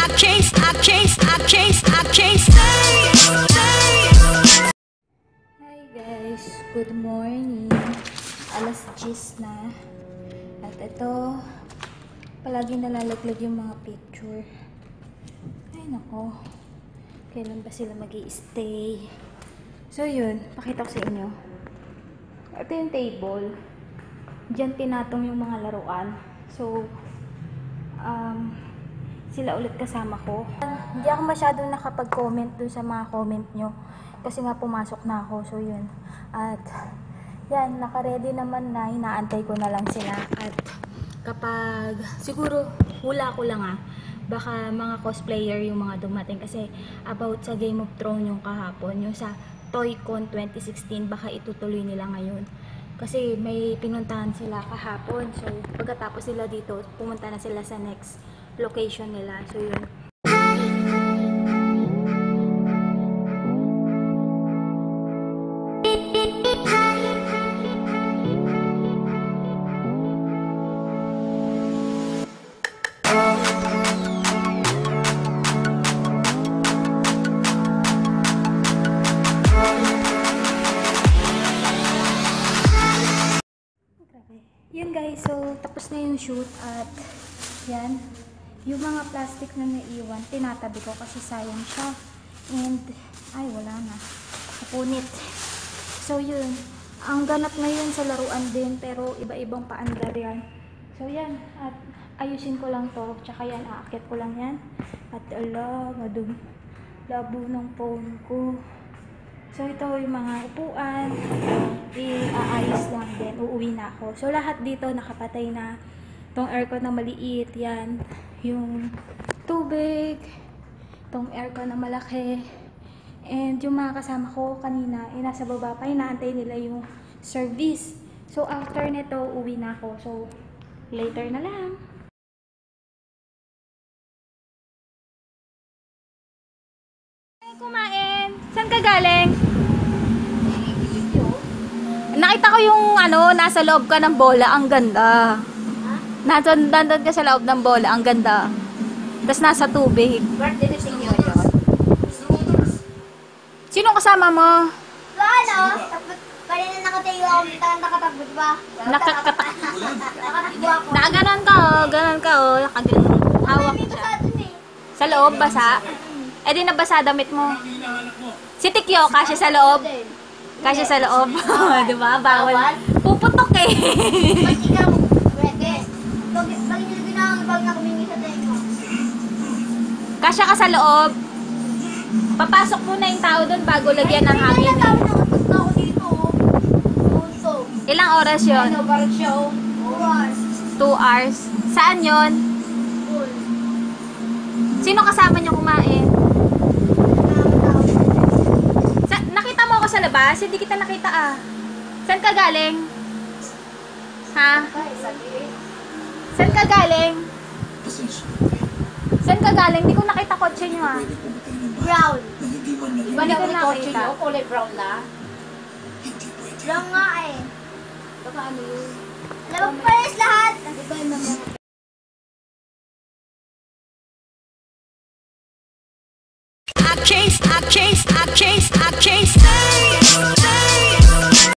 Hi guys, good morning. Alas 10 na. At ito, palagi nalalaglag yung mga picture. Ay nako, kailan ba sila mag-i-stay? So yun, pakita ko sa inyo. Ito yung table. Diyan tinatong yung mga laruan. So, sila ulit kasama ko. Hindi ako masyadong nakapag-comment dun sa mga comment nyo. Kasi nga pumasok na ako. So yun. At yan, naka-ready naman na. Inaantay ko na lang sila. At kapag, siguro, hula ko lang baka mga cosplayer yung mga dumating. Kasi about sa Game of Thrones yung kahapon. Yung sa ToyCon 2016, baka itutuloy nila ngayon. Kasi may pinuntahan sila kahapon. So pagkatapos sila dito, pumunta na sila sa next location nila. So yun. Yun guys, so tapos na yung shoot at yan, yung mga plastic na naiwan, tinatabi ko kasi sayang siya. And, ay wala na, napunit. So yun, ang ganap ngayon sa laruan din, pero iba-ibang paandar yan. So yan, at ayusin ko lang to, tsaka yan, aakyat ko lang yan. At ala, labo ng phone ko. So ito yung mga upuan, i-aayos lang din, uuwi na ako. So lahat dito nakapatay na. Itong aircon na maliit, yan. Yung tubig, itong aircon na malaki. And yung mga kasama ko kanina, nasa baba pa, inaantay nila yung service. So after nito, uuwi na ako. So later na lang. Kumain. Saan ka galing? Nakita ko yung nasa loob ka ng bola, ang ganda. Nandun ka sa loob ng bola, ang ganda. Tapos nasa tubig. Birthday ni Sinyo yun. Sino kasama mo? Kanina nakatayo ako, nakatagbot ba? Nakatagbot ako. Nakaganon ka oh. Hawak siya. Sa loob, basa? Eh di nabasa damit mo. Si Tikyo, kasya sa loob. Kasya sa loob. Diba? Bawal. Puputok eh. Ba't ikaw, Breke? Bakit nilagay na ang bag na kumingi sa tengo? Kasya ka sa loob. Papasok muna yung tao doon bago lagyan ng hangin. Ay, tawag na ako dito. Puso. Ilang oras yun? Ano, parang siya 2 hours. 2 hours. Saan yun? Full. Sino kasama niyo kumain? Nakita mo ako sa labas? Hindi kita nakita Saan ka galing? Ha? Saan ka galing? Saan ka galing? Hindi ko nakita kotse niyo Brown. Iba na yung kotse niyo? Kulay brown na? Brown nga eh. Baka ano yun? Alam mo pares lahat. Iba yung mga I chase